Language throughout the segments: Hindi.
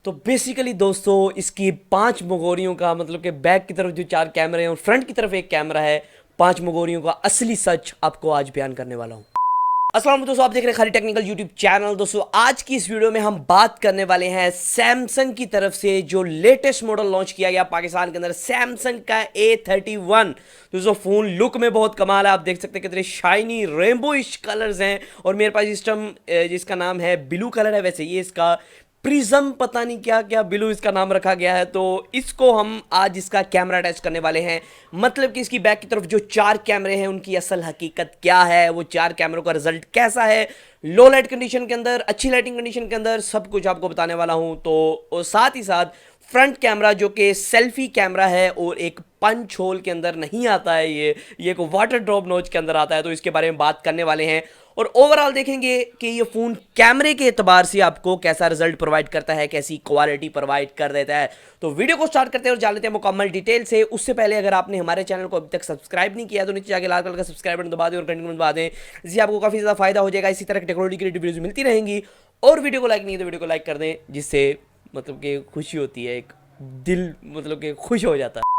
तो बेसिकली दोस्तों इसकी 5 मोगोरियों का मतलब कि बैक की तरफ जो 4 कैमरे हैं और फ्रंट की तरफ एक कैमरा है, 5 मोगोरियों का असली सच आपको आज बयान करने वाला हूं। अस्सलाम वालेकुम दोस्तों, आप देख रहे हैं खाली टेक्निकल यूट्यूब चैनल। दोस्तों आज की इस वीडियो में हम बात करने वाले हैं सैमसंग की तरफ से जो लेटेस्ट मॉडल लॉन्च किया गया पाकिस्तान के अंदर, सैमसंग का A31। दोस्तों फोन लुक में बहुत कमाल है, आप देख सकते हैं कितने शाइनी रेनबोइश कलर्स हैं। और मेरे पास इस टाइम जिसका नाम है ब्लू कलर है, वैसे ये इसका प्रिज्म पता नहीं क्या क्या ब्लू इसका नाम रखा गया है। तो इसको हम आज इसका कैमरा टेस्ट करने वाले हैं, मतलब कि इसकी बैक की तरफ जो 4 कैमरे हैं उनकी असल हकीकत क्या है, वो 4 कैमरों का रिजल्ट कैसा है, लो लाइट कंडीशन के अंदर, अच्छी लाइटिंग कंडीशन के अंदर, सब कुछ आपको बताने वाला हूं। तो और साथ ही साथ फ्रंट कैमरा जो कि सेल्फी कैमरा है और एक पंच होल के अंदर नहीं आता है, ये एक वाटर ड्रॉप नोच के अंदर आता है, तो इसके बारे में बात करने वाले हैं। और ओवरऑल देखेंगे कि ये फ़ोन कैमरे के एतबार से आपको कैसा रिजल्ट प्रोवाइड करता है, कैसी क्वालिटी प्रोवाइड कर देता है। तो वीडियो को स्टार्ट करते हैं और जान लेते हैं मुकम्मल डिटेल से। उससे पहले अगर आपने हमारे चैनल को अभी तक सब्सक्राइब नहीं किया तो नीचे जाके लाल कलर का सब्सक्राइब बटन दबा दें और घंटी को दबा दें, जिससे आपको काफ़ी ज़्यादा फायदा हो जाएगा। इसी तरह की टेक्नोलॉजी की वीडियोज़ मिलती रहेंगी। और वीडियो को लाइक नहीं है तो वीडियो को लाइक कर दें, जिससे मतलब कि खुशी होती है, एक दिल मतलब कि खुश हो जाता है।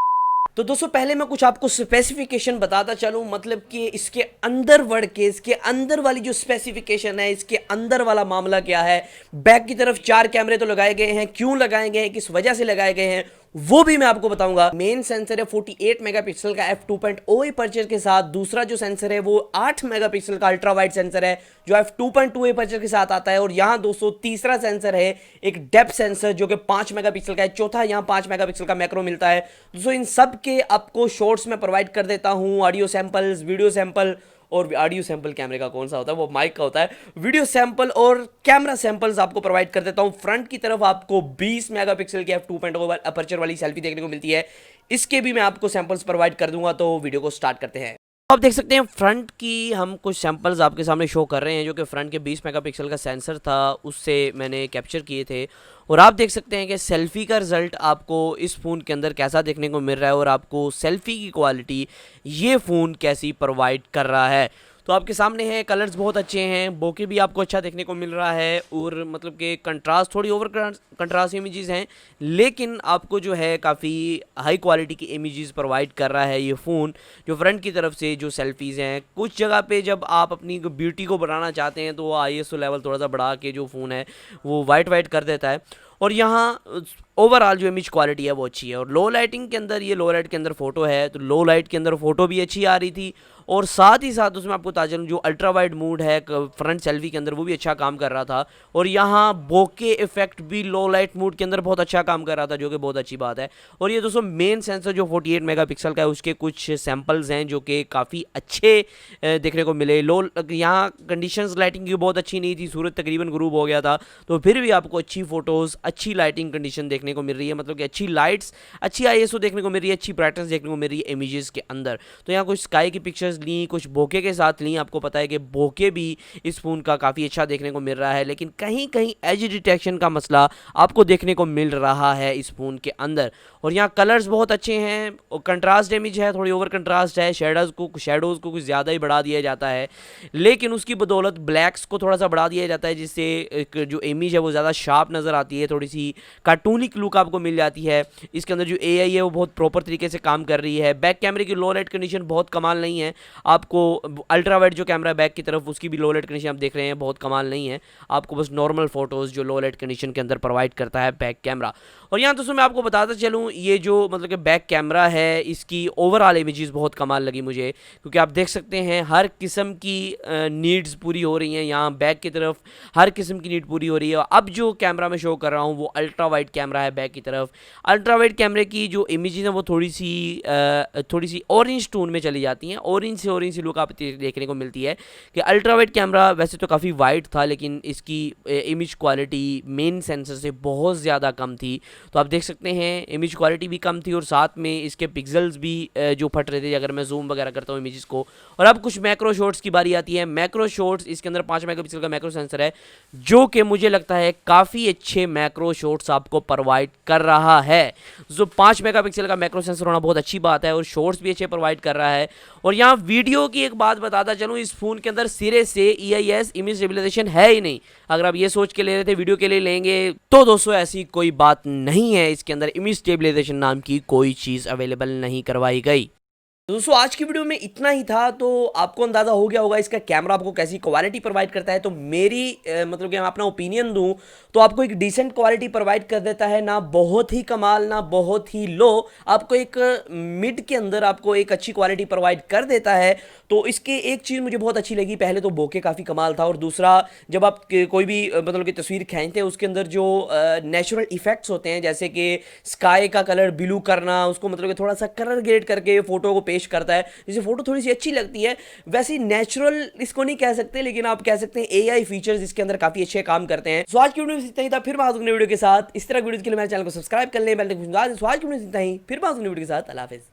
तो दोस्तों पहले मैं कुछ आपको स्पेसिफिकेशन बताता चलूं, मतलब कि इसके अंदर बढ़ के इसके अंदर वाली जो स्पेसिफिकेशन है, इसके अंदर वाला मामला क्या है। बैक की तरफ 4 कैमरे तो लगाए गए हैं, क्यों लगाए गए हैं, किस वजह से लगाए गए हैं, वो भी मैं आपको बताऊंगा। मेन सेंसर है 48 मेगापिक्सल का f2.0 अपर्चर के साथ। दूसरा जो सेंसर है वो 8 मेगापिक्सल का अल्ट्रा वाइड सेंसर है जो f2.2 अपर्चर के साथ आता है। और यहाँ दोस्तों तीसरा सेंसर है एक डेप्थ सेंसर जो कि 5 मेगापिक्सल का है। चौथा यहाँ 5 मेगापिक्सल का मैक्रो मिलता है। दोस्तों इन सब के आपको शॉर्ट्स में प्रोवाइड कर देता हूँ, ऑडियो सैंपल्स, वीडियो सैंपल। और ऑडियो सैंपल कैमरे का कौन सा होता है, वो माइक का होता है। वीडियो सैंपल और कैमरा सैंपल्स आपको प्रोवाइड कर देता हूं। फ्रंट की तरफ आपको 20 मेगापिक्सल की f2.0 अपर्चर वाली सेल्फी देखने को मिलती है, इसके भी मैं आपको सैंपल्स प्रोवाइड कर दूंगा। तो वीडियो को स्टार्ट करते हैं। आप देख सकते हैं फ्रंट की हम कुछ सैंपल्स आपके सामने शो कर रहे हैं, जो कि फ्रंट के 20 मेगापिक्सल का सेंसर था उससे मैंने कैप्चर किए थे। और आप देख सकते हैं कि सेल्फी का रिजल्ट आपको इस फ़ोन के अंदर कैसा देखने को मिल रहा है और आपको सेल्फी की क्वालिटी ये फ़ोन कैसी प्रोवाइड कर रहा है। तो आपके सामने है, कलर्स बहुत अच्छे हैं, बोके भी आपको अच्छा देखने को मिल रहा है। और मतलब कि कंट्रास्ट, थोड़ी ओवर कंट्रास्ट इमेजेस हैं, लेकिन आपको जो है काफ़ी हाई क्वालिटी की इमेजेस प्रोवाइड कर रहा है ये फ़ोन। जो फ्रंट की तरफ से जो सेल्फीज़ हैं, कुछ जगह पे जब आप अपनी ब्यूटी को बढ़ाना चाहते हैं तो वो ISO लेवल थोड़ा सा बढ़ा के जो फ़ोन है वो वाइट कर देता है। और यहाँ ओवरऑल जो इमेज क्वालिटी है वो अच्छी है। और लो लाइटिंग के अंदर, ये लो लाइट के अंदर फ़ोटो है तो लो लाइट के अंदर फ़ोटो भी अच्छी आ रही थी। और साथ ही साथ उसमें आपको ताजा जो अल्ट्रा वाइड मोड है फ्रंट सेल्फी के अंदर, वो भी अच्छा काम कर रहा था। और यहाँ बोके इफेक्ट भी लो लाइट मोड के अंदर बहुत अच्छा काम कर रहा था, जो कि बहुत अच्छी बात है। और ये दोस्तों मेन सेंसर जो 48 मेगापिक्सल का है उसके कुछ सैंपल्स हैं जो कि काफ़ी अच्छे देखने को मिले। यहाँ कंडीशंस लाइटिंग की बहुत अच्छी नहीं थी, सूरज तकरीबन गुरूब हो गया था, तो फिर भी आपको अच्छी फ़ोटोज़, अच्छी लाइटिंग कंडीशन देखने को मिल रही है, मतलब कि अच्छी लाइट्स, अच्छी ISO देखने को मिल रही है, अच्छी ब्राइटनेस देखने को मिल रही है इमेजेस के अंदर। तो यहाँ कुछ स्काई की पिक्चर्स ली, कुछ बोके के साथ ली। आपको पता है कि बोके भी इस फ़ोन का काफ़ी अच्छा देखने को मिल रहा है, लेकिन कहीं कहीं एज डिटेक्शन का मसला आपको देखने को मिल रहा है इस फ़ोन के अंदर। और यहाँ कलर्स बहुत अच्छे हैं, और कंट्रास्ट इमेज है, थोड़ी ओवर कंट्रास्ट है, शेडोज़ को कुछ ज़्यादा ही बढ़ा दिया जाता है, लेकिन उसकी बदौलत ब्लैक्स को थोड़ा सा बढ़ा दिया जाता है, जिससे जो इमेज है वो ज़्यादा शार्प नज़र आती है, थोड़ी सी कार्टूनिक लुक आपको मिल जाती है। इसके अंदर जो AI है वो बहुत प्रॉपर तरीके से काम कर रही है। बैक कैमरे की लो लाइट कंडीशन बहुत कमाल नहीं है, आपको अल्ट्रा वाइड जो कैमरा है बैक की तरफ उसकी भी लो लाइट कंडीशन आप देख रहे हैं बहुत कमाल नहीं है, आपको बस नॉर्मल फोटोज़ जो लो लाइट कंडीशन के अंदर प्रोवाइड करता है बैक कैमरा। और यहाँ दोस्तों मैं आपको बताता चलूँ, ये जो मतलब कि बैक कैमरा है इसकी ओवरऑल इमेजेस बहुत कमाल लगी मुझे, क्योंकि आप देख सकते हैं हर किस्म की नीड्स पूरी हो रही हैं। यहाँ बैक की तरफ हर किस्म की नीड पूरी हो रही है। अब जो कैमरा मैं शो कर रहा हूँ वो अल्ट्रा वाइड कैमरा है बैक की तरफ। अल्ट्रा वाइड कैमरे की जो इमेजेस हैं वो थोड़ी सी ऑरेंज टोन में चली जाती हैं, ऑरेंज सी लुक आप देखने को मिलती है। कि अल्ट्रा वाइड कैमरा वैसे तो काफ़ी वाइड था, लेकिन इसकी इमेज क्वालिटी मेन सेंसर से बहुत ज़्यादा कम थी। तो आप देख सकते हैं इमेज क्वालिटी भी कम थी और साथ में इसके पिक्सल्स भी जो फट रहे थे अगर मैं जूम वगैरह करता हूँ इमेजेस को। और अब कुछ मैक्रो शॉट्स की बारी आती है। मैक्रो शॉट्स इसके अंदर 5 मेगापिक्सल का मैक्रो सेंसर है, जो कि मुझे लगता है काफ़ी अच्छे मैक्रो शॉट्स आपको प्रोवाइड कर रहा है। जो 5 मेगापिक्सल का मैक्रो सेंसर होना बहुत अच्छी बात है और शॉट्स भी अच्छे प्रोवाइड कर रहा है। और यहाँ वीडियो की एक बात बताता चलूँ, इस फोन के अंदर सिरे से EIS इमेज स्टेबलाइजेशन है ही नहीं। अगर आप ये सोच के ले रहे थे वीडियो के लिए लेंगे तो दोस्तों ऐसी कोई बात नहीं है, इसके अंदर इमेज स्टेबलाइजेशन नाम की कोई चीज अवेलेबल नहीं करवाई गई। दोस्तों आज की वीडियो में इतना ही था। तो आपको अंदाजा हो गया होगा इसका कैमरा आपको कैसी क्वालिटी प्रोवाइड करता है। तो मेरी मतलब कि मैं अपना ओपिनियन दूं तो आपको एक डिसेंट क्वालिटी प्रोवाइड कर देता है, ना बहुत ही कमाल ना बहुत ही लो, आपको एक मिड के अंदर आपको एक अच्छी क्वालिटी प्रोवाइड कर देता है। तो इसके एक चीज़ मुझे बहुत अच्छी लगी, पहले तो बोके काफ़ी कमाल था, और दूसरा जब आप कोई भी मतलब कि तस्वीर खींचते हैं उसके अंदर जो नेचुरल इफेक्ट्स होते हैं, जैसे कि स्काई का कलर ब्लू करना, उसको मतलब कि थोड़ा सा कलर ग्रेड करके फोटो को पेश करता है, जिससे फोटो थोड़ी सी अच्छी लगती है। वैसे नेचुरल इसको नहीं कह सकते, लेकिन आप कह सकते हैं AI फीचर्स इसके अंदर काफी अच्छे काम करते हैं। सो आज की वीडियो में इतना ही था, फिर बात वीडियो के साथ। इस तरह वीडियो के लिए मेरे चैनल को सब्सक्राइब कर लें, बेल आइकन को दबा दें। सो आज की वीडियो में इतना ही, फिर बात वीडियो के साथ। अल्लाह हाफिज़।